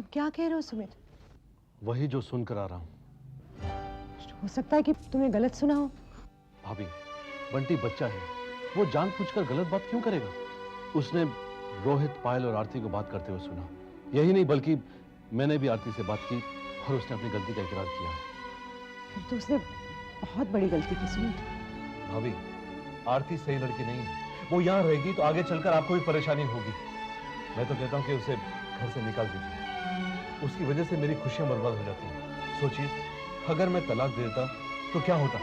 तुम क्या कह रहे हो सुमित? वही जो सुनकर आ रहा हूँ। हो सकता है कि तुमने गलत सुना हो। भाभी, बंटी बच्चा है, वो जानबूझकर गलत बात क्यों करेगा? उसने रोहित, पायल और आरती को बात करते हुए सुना। यही नहीं बल्कि मैंने भी आरती से बात की और उसने अपनी गलती का इकरार किया है। फिर तो उसने बहुत बड़ी गलती की सुमित। भाभी, आरती सही लड़की नहीं है। वो यहाँ रहेगी तो आगे चलकर आपको भी परेशानी होगी। मैं तो कहता हूँ कि उसे घर से निकाल दीजिए। उसकी वजह से मेरी खुशियां बर्बाद हो जाती हैं। सोचिए, अगर मैं तलाक दे देता तो क्या होता?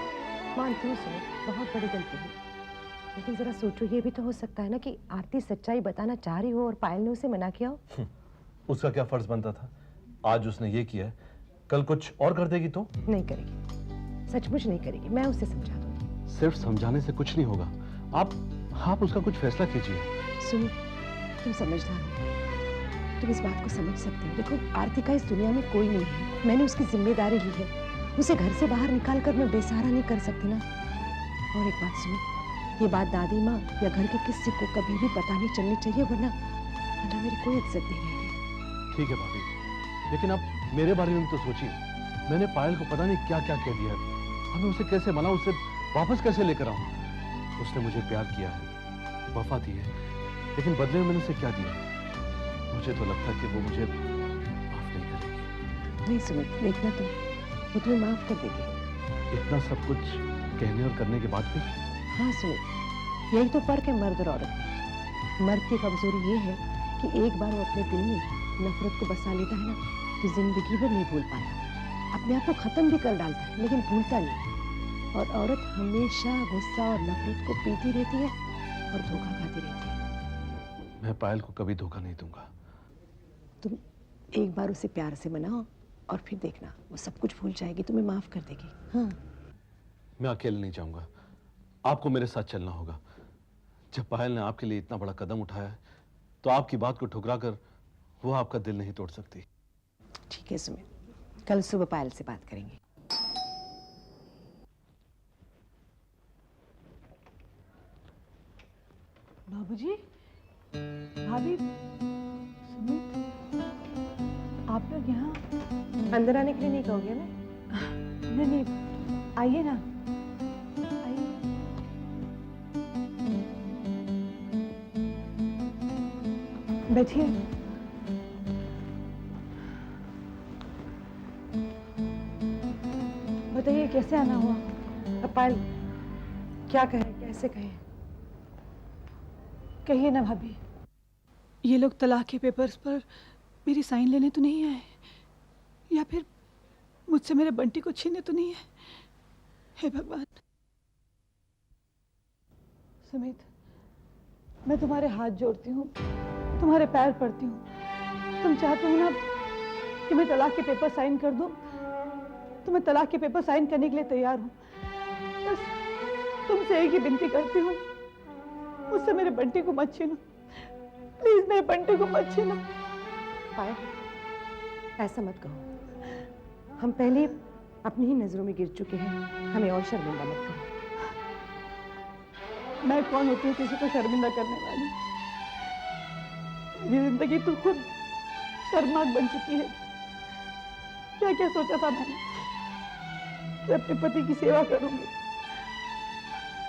मानती हूँ सुमित, बहुत बड़ी गलती हुई, लेकिन जरा सोचो, ये भी तो हो सकता है ना कि आरती सच्चाई बताना चाह रही हो और पायल ने उसे मना किया हो। उसका क्या फर्ज बनता था? आज उसने ये किया है, कल कुछ और कर देगी तो? नहीं करेगी, सचमुच नहीं करेगी। मैं उसे समझा दूंगी। सिर्फ समझाने से कुछ नहीं होगा। आप उसका कुछ फैसला कीजिए। सुमित, तुम समझदार हो, तुम इस बात को समझ सकते हो। देखो, आरती का इस दुनिया में कोई नहीं है। मैंने उसकी जिम्मेदारी ली है। उसे घर से बाहर निकाल कर मैं बेसहारा नहीं कर सकती ना। और एक बात सुमित, ये बात दादी माँ या घर के किसी को कभी भी पता नहीं चलनी चाहिए, वरना मेरी कोई इज्जत नहीं रहेगी। ठीक है भाभी, लेकिन आप मेरे बारे में तो सोचिए। मैंने पायल को पता नहीं क्या क्या कह दिया है। हमें उसे कैसे मनाऊं, उसे वापस कैसे लेकर आऊं? उसने मुझे प्यार किया है, वफा दी है, लेकिन बदले में मैंने उसे क्या दिया? मुझे तो लगता है कि वो मुझे माफ नहीं करेगी। नहीं सुमित, देखना तुम, वो तुम्हें माफ कर देगी। इतना सब कुछ कहने और करने के बाद भी? हाँ सुमित, यही तो फर्क है मर्द और औरत में। मर्द की कमजोरी ये है कि एक बार वो अपने दिल में नफरत को बसा लेता है ना, तो जिंदगी भर नहीं भूल पाता। अपने आप को खत्म भी कर डालता है, लेकिन भूलता नहीं। और औरत हमेशा गुस्सा और नफरत को पीती रहती है और धोखा खाती रहती है। मैं पायल को कभी धोखा नहीं दूंगा। तुम एक बार उसे प्यार से मनाओ और फिर देखना, वो सब कुछ भूल जाएगी, तुम्हें माफ कर देगी। हाँ। मैं अकेले नहीं जाऊंगा, आपको मेरे साथ चलना होगा। जब पायल ने आपके लिए इतना बड़ा कदम उठाया है, तो आपकी बात को ठुकराकर वो आपका दिल नहीं तोड़ सकती। ठीक है सुमित, कल सुबह पायल से बात करेंगे। बाबूजी, भाभी, सुमित, आप लोग यहाँ? अंदर आने के लिए नहीं कहोगे ना? नहीं नहीं, आइए ना, आइए। बैठिए। बताइए कैसे आना हुआ? अब पायल क्या कहे, कैसे कहे? कहिए ना भाभी, ये लोग तलाक के पेपर्स पर मेरी साइन लेने तो नहीं आए, या फिर मुझसे मेरे बंटी को छीनने तो नहीं है? हे भगवान। सुमित, मैं तुम्हारे हाथ जोड़ती हूँ, तुम्हारे पैर पड़ती हूँ। तुम चाहते हो ना कि मैं तलाक के पेपर साइन कर दूँ, तो मैं तलाक के पेपर साइन करने के लिए तैयार हूँ। बस तुमसे एक ही विनती करती हूँ, मुझसे मेरे बंटी को मत छीनो, प्लीज मेरे बंटी को मत छीनो। पायल, ऐसा मत कहो। हम पहले अपनी ही नजरों में गिर चुके हैं, हमें और शर्मिंदा मत करो। मैं कौन होती हूँ किसी को शर्मिंदा करने वाली? मेरी जिंदगी तो खुद शर्मनाक बन चुकी है। क्या क्या सोचा था मैंने कि अपने पति की सेवा करूंगी,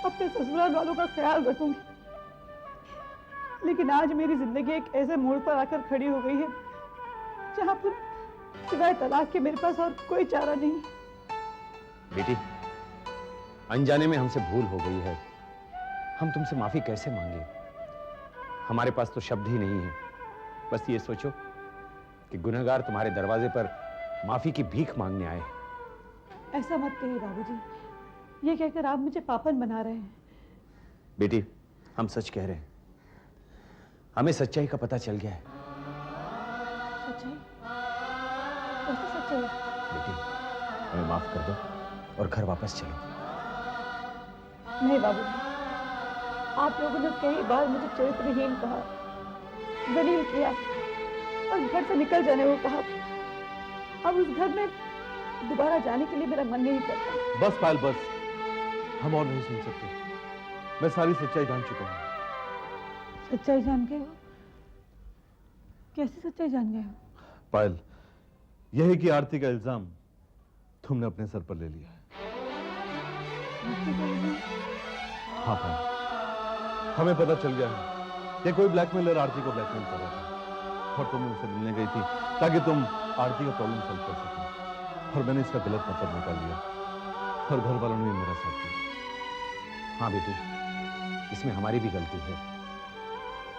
अपने ससुराल वालों का ख्याल रखूंगी, लेकिन आज मेरी जिंदगी एक ऐसे मोड़ पर आकर खड़ी हो गई है जहां पर सिवाय तलाक के मेरे पास और कोई चारा नहीं। बेटी, अनजाने में हमसे भूल हो गई है। हम तुमसे माफी कैसे मांगे? हमारे पास तो शब्द ही नहीं है। बस ये सोचो कि गुनहगार तुम्हारे दरवाजे पर माफी की भीख मांगने आए। ऐसा मत कहिए बाबूजी, ये कहकर आप मुझे पापन बना रहे हैं। बेटी, हम सच कह रहे हैं। हमें सच्चाई का पता चल गया है। सच्चाई? कैसे सच्चाई? बेटी, हमें माफ कर दो और घर वापस चलो। नहीं बाबूजी, आप लोगों ने कई बार मुझे चरित्रहीन कहा, दलील किया और घर से निकल जाने को कहा। अब उस घर में दोबारा जाने के लिए मेरा मन नहीं करता। बस पायल बस, हम और नहीं सुन सकते। मैं सारी सच्चाई जान चुका हूँ। सच्चाई जान गए हो? कैसी सच्चाई जान गए हो? पायल, यही कि आरती का इल्जाम तुमने अपने सर पर ले लिया है। हाँ पायल, हमें पता चल गया है कि कोई ब्लैकमेलर आरती को ब्लैकमेल कर रहा था और तुम उनसे मिलने गई थी ताकि तुम आरती का प्रॉब्लम सॉल्व कर सको, और मैंने इसका गलत मतलब निकाल लिया और घर वालों ने भी मेरा साथ दिया। हाँ बेटी, इसमें हमारी भी गलती है।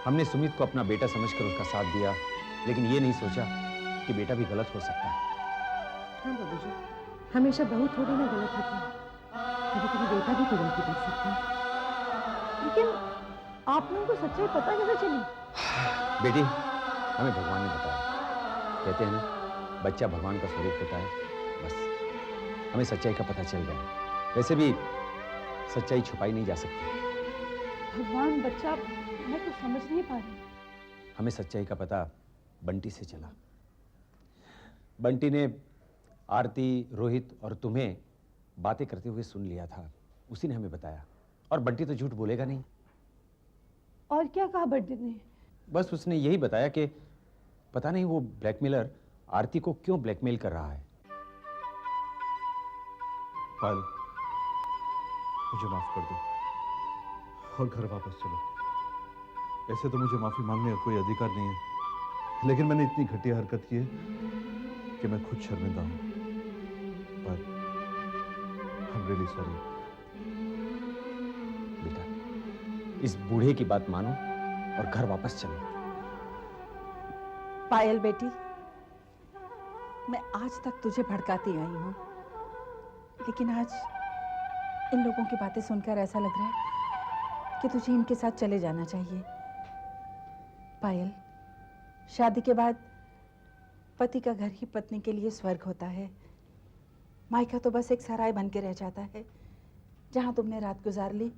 हमने सुमित को अपना बेटा समझकर उसका साथ दिया, लेकिन ये नहीं सोचा कि बेटा भी गलत हो सकता है। हाँ बाबूजी, हमेशा बहू थोड़ी ना गलत होती है, कभी कभी बेटा भी तो गलती कर सकता है। लेकिन आप लोगों को सच्चाई पता कैसे चली? बेटी, हमें भगवान ने बताया। कहते हैं ना, बच्चा भगवान का स्वरूप होता है। बस हमें सच्चाई का पता चल गया। वैसे भी सच्चाई छुपाई नहीं जा सकती। भगवान, बच्चा, मैं तो समझ नहीं पा रही। हमें सच्चाई का पता बंटी से चला। बंटी ने आरती, रोहित और तुम्हें बातें करते हुए सुन लिया था। उसी ने हमें बताया, और बंटी तो झूठ बोलेगा नहीं। और क्या कहा बंटी ने? बस उसने यही बताया कि पता नहीं वो ब्लैकमेलर आरती को क्यों ब्लैकमेल कर रहा है। पायल, मुझे माफ कर दो और घर वापस चलो। ऐसे तो मुझे माफी मांगने का कोई अधिकार नहीं है, लेकिन मैंने इतनी घटिया हरकत की है कि मैं खुद शर्मिंदा हूं। पायल, आई एम रियली सॉरी। बेटा, इस बूढ़े की बात मानो और घर वापस चलो। पायल बेटी, मैं आज तक तुझे भड़काती आई हूं, लेकिन आज इन लोगों की बातें सुनकर ऐसा लग रहा है कि तुझे इनके साथ चले जाना चाहिए। पायल, शादी के बाद पति का घर ही पत्नी के लिए स्वर्ग होता है। मायका तो बस एक सराय बन के रह जाता है जहां तुमने रात गुजार ली।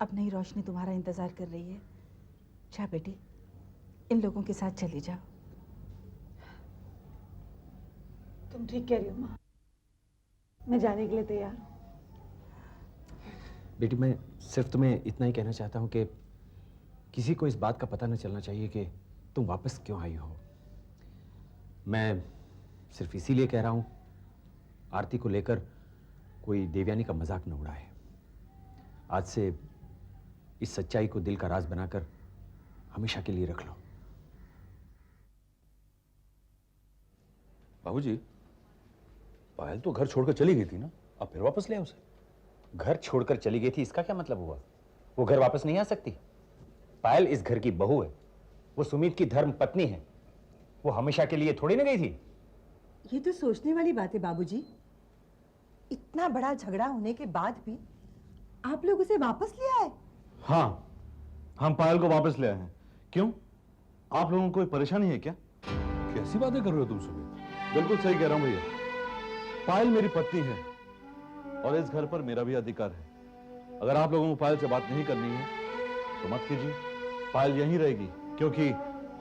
अब नई रोशनी तुम्हारा इंतजार कर रही है। जा बेटी, इन लोगों के साथ चली जाओ। तुम ठीक कह रही हो माँ, मैं जाने के लिए तैयार हूँ। बेटी, मैं सिर्फ तुम्हें इतना ही कहना चाहता हूं कि किसी को इस बात का पता न चलना चाहिए कि तुम वापस क्यों आई हो। मैं सिर्फ इसीलिए कह रहा हूं, आरती को लेकर कोई देवयानी का मजाक न उड़ाए। आज से इस सच्चाई को दिल का राज बनाकर हमेशा के लिए रख लो। बाबूजी, पायल तो घर छोड़कर चली गई थी ना, अब फिर वापस ले आए उसे। घर छोड़कर चली गई थी, इसका क्या मतलब हुआ? वो घर वापस नहीं आ सकती। पायल इस घर की बहू है, वो सुमित की धर्म पत्नी है। वो हमेशा के लिए थोड़ी ना गई थी। ये तो सोचने वाली बात है बाबूजी। इतना बड़ा झगड़ा होने के बाद भी आप लोग उसे वापस ले आए? हाँ, हम पायल को वापस ले आए हैं। क्यों, आप लोगों को कोई परेशानी है क्या? कैसी बातें कर रहे हो तुम सुमित? बिल्कुल सही कह रहा हूं भैया। पायल मेरी पत्नी है और इस घर पर मेरा भी अधिकार है। अगर आप लोगों को पायल से बात नहीं करनी है तो मत कीजिए। पायल यहीं रहेगी, क्योंकि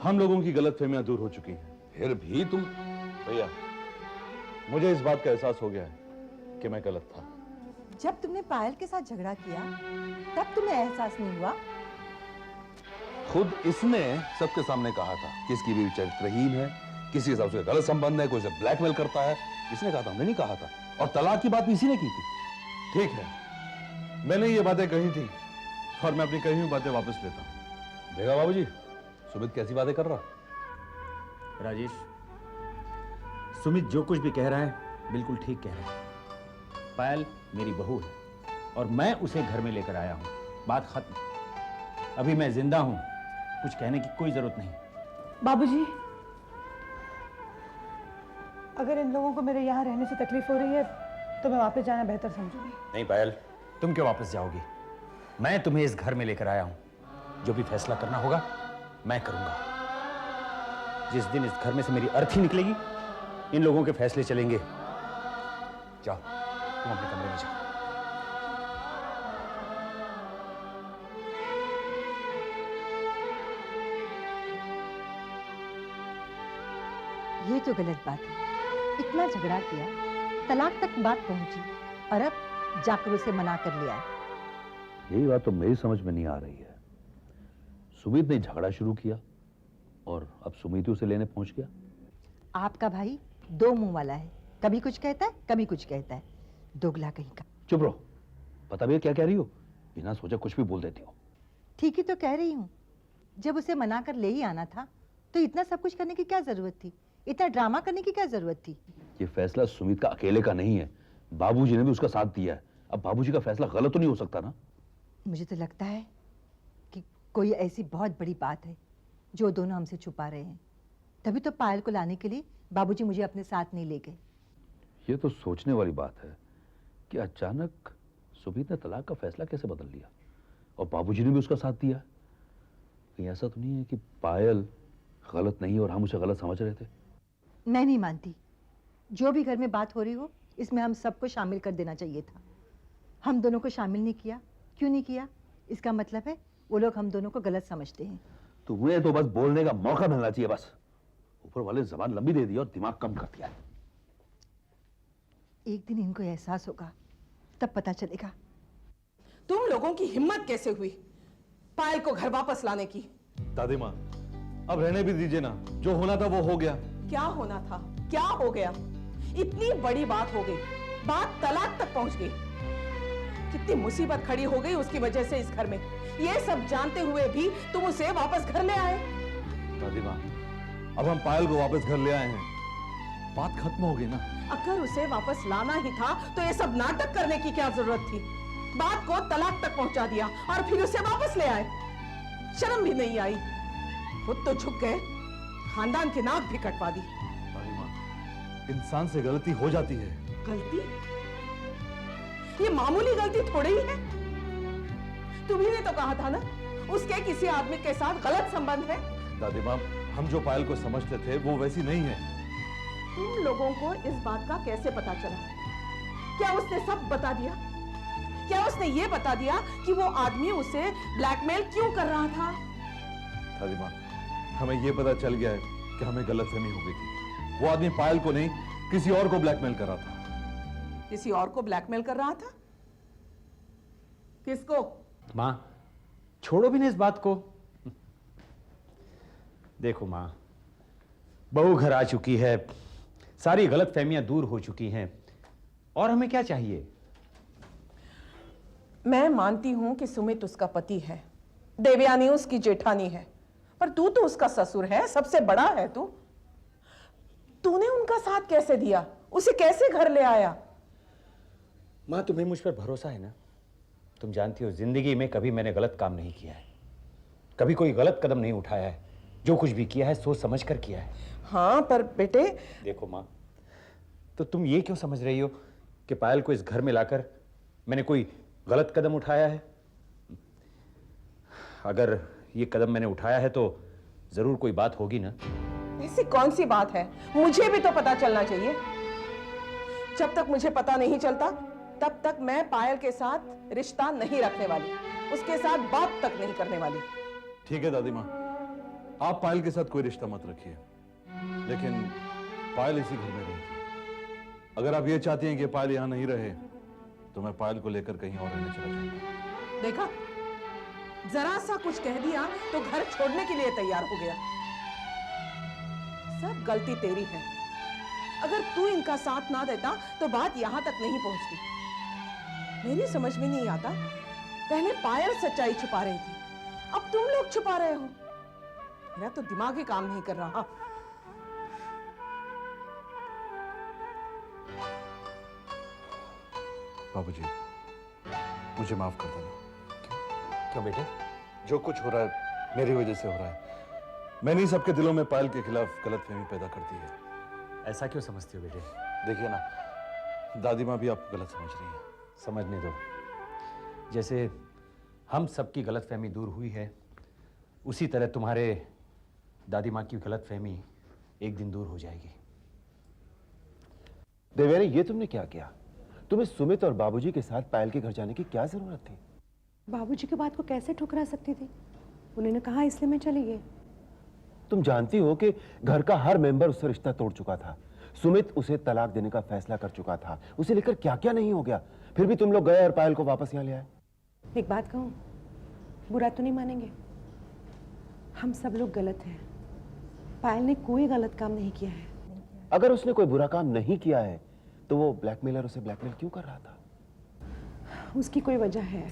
हम लोगों की गलतफहमियां दूर हो चुकी हैं। फिर भी तुम। भैया, मुझे इस बात का एहसास हो गया है कि मैं गलत था। जब तुमने पायल के साथ झगड़ा किया तब तुम्हें एहसास नहीं हुआ? खुद इसने सबके सामने कहा था कि इसकी बीवी चरित्रहीन है, किसी के साथ उसका गलत संबंध है, कोई उसे ब्लैकमेल करता है। इसने कहा था, हमने नहीं कहा था। और तलाक की बात भी इसी ने की थी। ठीक है, मैंने ये बातें कही थी और मैं अपनी कही हुई बातें वापस लेता हूं। देखा बाबूजी, सुमित कैसी बातें कर रहा। राजेश, सुमित जो कुछ भी कह रहा है बिल्कुल ठीक कह रहा है। पायल मेरी बहू है और मैं उसे घर में लेकर आया हूं। बात खत्म। अभी मैं जिंदा हूं, कुछ कहने की कोई जरूरत नहीं। बाबूजी, अगर इन लोगों को मेरे यहाँ रहने से तकलीफ हो रही है तो मैं वापस जाना बेहतर समझूंगी। नहीं पायल, तुम क्यों वापस जाओगी? मैं तुम्हें इस घर में लेकर आया हूं। जो भी फैसला करना होगा मैं करूंगा। जिस दिन इस घर में से मेरी अर्थी निकलेगी, इन लोगों के फैसले चलेंगे। जाओ, तुम अपने कमरे में जाओ। ये तो गलत बात है। इतना झगड़ा किया, तलाक तक बात पहुंची और अब जाकर उसे मना कर लिया है। यही बात तो मेरी समझ में नहीं आ रही है। सुमित ने झगड़ा शुरू किया और अब सुमित ही उसे लेने पहुंच गया। आपका भाई दो मुंह वाला है, कभी कुछ कहता है कभी कुछ कहता है, दोगला कहीं का। चुप रहो, पता भी है क्या कह रही हो? बिना सोचे कुछ भी बोल देती हो। ठीक ही तो कह रही हूँ, जब उसे मना कर ले ही आना था तो इतना सब कुछ करने की क्या जरूरत थी, इतना ड्रामा करने की क्या जरूरत थी? ये फैसला सुमित का अकेले का नहीं है, बाबूजी ने भी उसका साथ दिया है। अब बाबूजी का फैसला गलत तो नहीं हो सकता ना? मुझे तो लगता है कि कोई ऐसी बहुत बड़ी बात है जो दोनों हमसे छुपा रहे हैं, तभी तो पायल को लाने के लिए बाबूजी मुझे अपने साथ नहीं ले गए। ये तो सोचने वाली बात है कि अचानक सुमित ने तलाक का फैसला कैसे बदल लिया और बाबूजी ने भी उसका साथ दिया। कहीं ऐसा तो नहीं है कि पायल गलत नहीं और हम उसे गलत समझ रहे थे? मैं नहीं मानती, जो भी घर में बात हो रही हो इसमें हम सबको शामिल कर देना चाहिए था। हम दोनों को शामिल नहीं किया, क्यों नहीं किया? इसका मतलब है वो लोग हम दोनों को गलत समझते हैं। तुम्हें तो बस बोलने का मौका मिलना चाहिए, बस ऊपर वाले जबान लंबी दे दी और दिमाग कम कर दिया। एक दिन इनको एहसास होगा, तब पता चलेगा। तुम लोगों की हिम्मत कैसे हुई पायल को घर वापस लाने की? दादी माँ, अब रहने भी दीजिए ना, जो होना था वो हो गया। क्या होना था, क्या हो गया? इतनी बड़ी बात हो गई, बात तलाक तक पहुंच गई। कितनी मुसीबत खड़ी हो गई उसकी वजह से इस घर में। ये सब जानते हुए भी तुम उसे वापस घर ले आए। दादी माँ, अब हम पायल को वापस घर ले आए हैं, बात खत्म हो गई ना। अगर उसे वापस लाना ही था तो ये सब नाटक करने की क्या जरूरत थी? बात को तलाक तक पहुंचा दिया और फिर उसे वापस ले आए। शर्म भी नहीं आई? खुद तो झुक गए, खानदान की नाक भी कटवा दी। दादी माँ, इंसान से गलती हो जाती है। गलती? ये मामूली गलती थोड़ी ही है। तुम्ही ने तो कहा था ना उसके किसी आदमी के साथ गलत संबंध है। दादी माँ, हम जो पायल को समझते थे वो वैसी नहीं है। तुम लोगों को इस बात का कैसे पता चला? क्या उसने सब बता दिया? क्या उसने ये बता दिया कि वो आदमी उसे ब्लैकमेल क्यों कर रहा था? दादी माँ, हमें ये पता चल गया है कि हमें गलतफहमी हो गई थी। वो आदमी पायल को नहीं, किसी और को ब्लैकमेल कर रहा था। किसी और को ब्लैकमेल कर रहा था? किसको? माँ, छोड़ो भी नहीं इस बात को। देखो माँ, बहू घर आ चुकी है, सारी गलतफहमियां दूर हो चुकी हैं, और हमें क्या चाहिए? मैं मानती हूं कि सुमित उसका पति है, देवयानी उसकी जेठानी है, पर तू तो उसका ससुर है, सबसे बड़ा है तू। तूने उनका साथ कैसे दिया? उसे कैसे घर ले आया? माँ, तुम्हें मुझ पर भरोसा है ना? तुम जानती हो जिंदगी में कभी मैंने गलत काम नहीं किया है, कभी कोई गलत कदम नहीं उठाया है। जो कुछ भी किया है सोच समझ कर किया है। हाँ, पर बेटे। देखो माँ, तो तुम ये क्यों समझ रही हो कि पायल को इस घर में लाकर मैंने कोई गलत कदम उठाया है? अगर ये कदम मैंने उठाया है तो जरूर कोई बात होगी ना। ऐसी कौन सी बात है? मुझे भी तो पता चलना चाहिए। जब तक मुझे पता नहीं चलता तब तक मैं पायल के साथ रिश्ता नहीं रखने वाली, उसके साथ बात तक नहीं करने वाली। ठीक है दादी माँ, आप पायल के साथ कोई रिश्ता मत रखिए, लेकिन पायल इसी घर में रहेगी। अगर आप ये चाहती हैं कि पायल यहाँ नहीं रहे तो मैं पायल को लेकर कहीं और रहने चला जाऊंगा। देखा, जरा सा कुछ कह दिया तो घर छोड़ने के लिए तैयार हो गया। सब गलती तेरी है। अगर तू इनका साथ ना देता तो बात यहां तक नहीं पहुंचती। मेरी समझ में नहीं आता, पहले पायल सच्चाई छुपा रही थी, अब तुम लोग छुपा रहे हो। मेरा तो दिमाग ही काम नहीं कर रहा। बाबूजी, मुझे माफ कर देना। क्यों बेटे? जो कुछ हो रहा है मेरी वजह से हो रहा है। मैंने सबके दिलों में पायल के खिलाफ गलतफहमी पैदा कर दी है। ऐसा क्यों समझते हो बेटे? देखिए ना, दादी माँ भी आपको गलत समझ रही है। समझने दो। जैसे हम सबकी गलतफहमी दूर हुई है, उसी तरह तुम्हारे दादी माँ की गलतफहमी एक दिन दूर हो जाएगी। देवयानी, ये तुमने क्या किया? तुम्हें सुमित और बाबूजी के साथ पायल के घर जाने की क्या जरूरत थी? बाबूजी की बात को कैसे ठुकरा सकती थी? उन्होंने कहा इसलिए मैं चली गई। तुम जानती हो कि घर का हर मेंबर उससे रिश्ता तोड़ चुका था। सुमित उसे तलाक देने का फैसला कर चुका था। उसे लेकर क्या क्या नहीं हो गया, फिर भी तुम लोग गए और पायल को वापस यहाँ ले आए। एक बात कहूं, बुरा तो नहीं मानेंगे, हम सब लोग गलत हैं। पायल ने कोई गलत काम नहीं किया है। अगर उसने कोई बुरा काम नहीं किया है तो वो ब्लैकमेलर उसे ब्लैकमेल क्यों कर रहा था? उसकी कोई वजह है।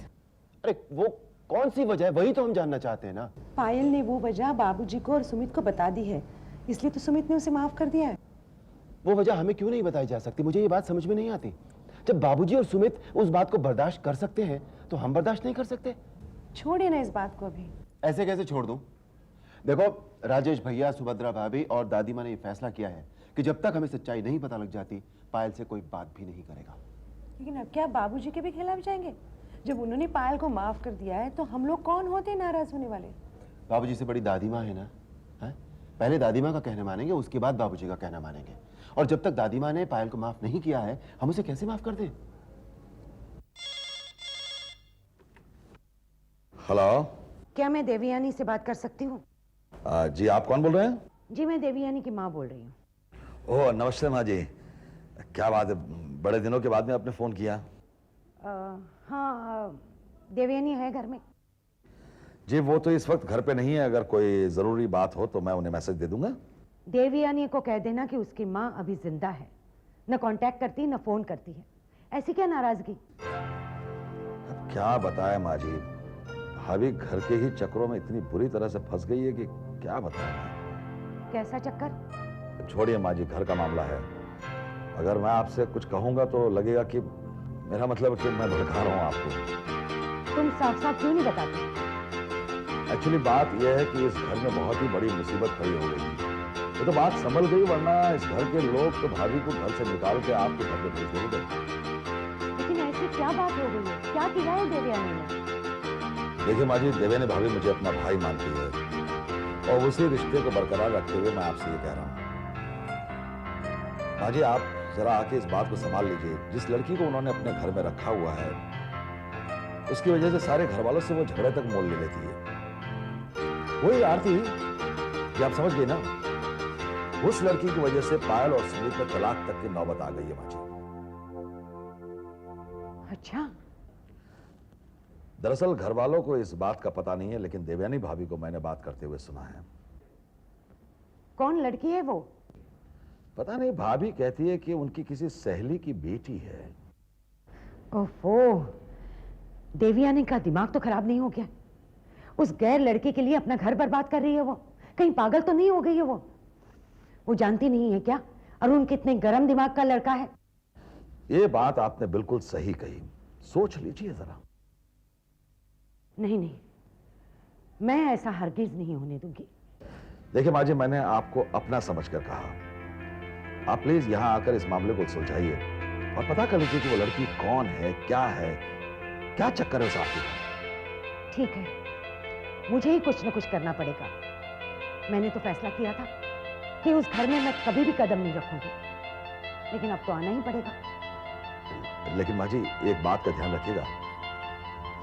अरे वो कौन सी वजह है, वही तो हम जानना चाहते हैं ना। पायल ने वो वजह बाबूजी को और सुमित को बता दी है, इसलिए तो सुमित ने उसे माफ कर दिया है। वो वजह हमें क्यों नहीं बताई जा सकती? मुझे ये बात समझ में नहीं आती। जब बाबूजी और सुमित उस बात को बर्दाश्त कर सकते हैं तो हम बर्दाश्त नहीं कर सकते? छोड़िए ना इस बात को अभी। ऐसे कैसे छोड़ दूं? देखो, राजेश भैया, सुभद्रा भाभी और दादी माँ ने ये फैसला किया है कि जब तक हमें सच्चाई नहीं पता लग जाती पायल से कोई बात भी नहीं करेगा। लेकिन अब क्या बाबूजी के भी खिलाफ जाएंगे? जब उन्होंने पायल को माफ कर दिया है तो हम लोग कौन होते हैं नाराज होने वाले? बाबूजी से बड़ी दादी माँ है ना, है? पहले दादी माँ का कहना मानेंगे, उसके बाद बाबूजी का कहना मानेंगे। और जब तक दादी माँ ने पायल को माफ नहीं किया है, हम उसे कैसे माफ कर दें? हेलो। क्या मैं देवयानी से बात कर सकती हूँ? जी, आप कौन बोल रहे हैं? जी, मैं देवयानी की माँ बोल रही हूँ। ओह, नमस्ते माँ जी। क्या बात है, बड़े दिनों के बाद में आपने फोन किया? हाँ, देवयानी है घर में? जी, वो तो इस वक्त घर पे नहीं है। अगर कोई जरूरी बात हो तो मैं उन्हें मैसेज दे दूंगा। देवयानी को कह देना कि उसकी माँ अभी जिंदा है, न कांटेक्ट करती न फोन करती है। ऐसी क्या नाराजगी? अब क्या बताएं माँ जी, भाभी घर के ही चक्रों में इतनी बुरी तरह से फंस गई है कि क्या बताएं। कैसा चक्कर? छोड़िए माँ जी, घर का मामला है। अगर मैं आपसे कुछ कहूंगा तो लगेगा कि मेरा मतलब कि मैं भड़का रहा हूँ आपको। तुम साफ साफ क्यों नहीं बताते? एक्चुअली बात यह है कि इस घर में बहुत ही बड़ी मुसीबत खड़ी हो गई थी। ये तो बात संभल गई, वरना इस घर के लोग तो भाभी को घर से निकाल के आपके घर पे भेज देंगे। लेकिन ऐसी क्या बात हो गई है? क्या किया है देवयानी ने? देखिए माँ जी, देवयानी भाभी मुझे अपना भाई मानती है और उसी रिश्ते को बरकरार रखते हुए मैं आपसे ये कह रहा हूँ। माँ जी, आप जरा आके इस बात को संभाल लीजिए। जिस लड़की को उन्होंने अपने घर में रखा हुआ है, उसकी वजह से सारे घर वालों से वो झगड़े तक मोल ले लेती है। वही आरती, ये आप समझ गए ना? उस लड़की की वजह से पायल और सुमित में तलाक तक की नौबत आ गई है माँ जी। अच्छा। दरअसल घर वालों को इस बात का पता नहीं है, लेकिन देवयानी भाभी को मैंने बात करते हुए सुना है। कौन लड़की है वो? पता नहीं, भाभी कहती है कि उनकी किसी सहेली की बेटी है। ओफो, देवयानी का दिमाग तो खराब नहीं हो गया? उस गैर लड़के के लिए अपना घर बर्बाद कर रही है वो? कहीं पागल तो नहीं हो गई है वो? वो जानती नहीं है क्या अरुण कितने गर्म दिमाग का लड़का है? ये बात आपने बिल्कुल सही कही, सोच लीजिए जरा। नहीं नहीं, मैं ऐसा हरगिज नहीं होने दूंगी। देखिए माँ जी, मैंने आपको अपना समझकर कहा। आप प्लीज यहाँ आकर इस मामले को सुलझाइए और पता कर लीजिए कि वो लड़की कौन है, क्या चक्कर है उस आरती का। ठीक है, मुझे ही कुछ न कुछ करना पड़ेगा। मैंने तो फैसला किया था कि उस घर में मैं कभी भी कदम नहीं रखूंगी, लेकिन अब तो आना ही पड़ेगा। लेकिन माँ जी, एक बात का ध्यान रखिएगा,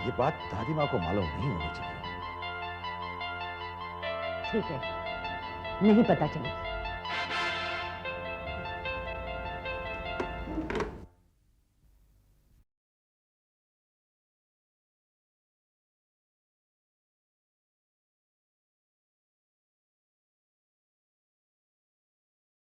ये बात दादी माँ को मालूम नहीं होनी चाहिए। ठीक है, नहीं पता चलेगी।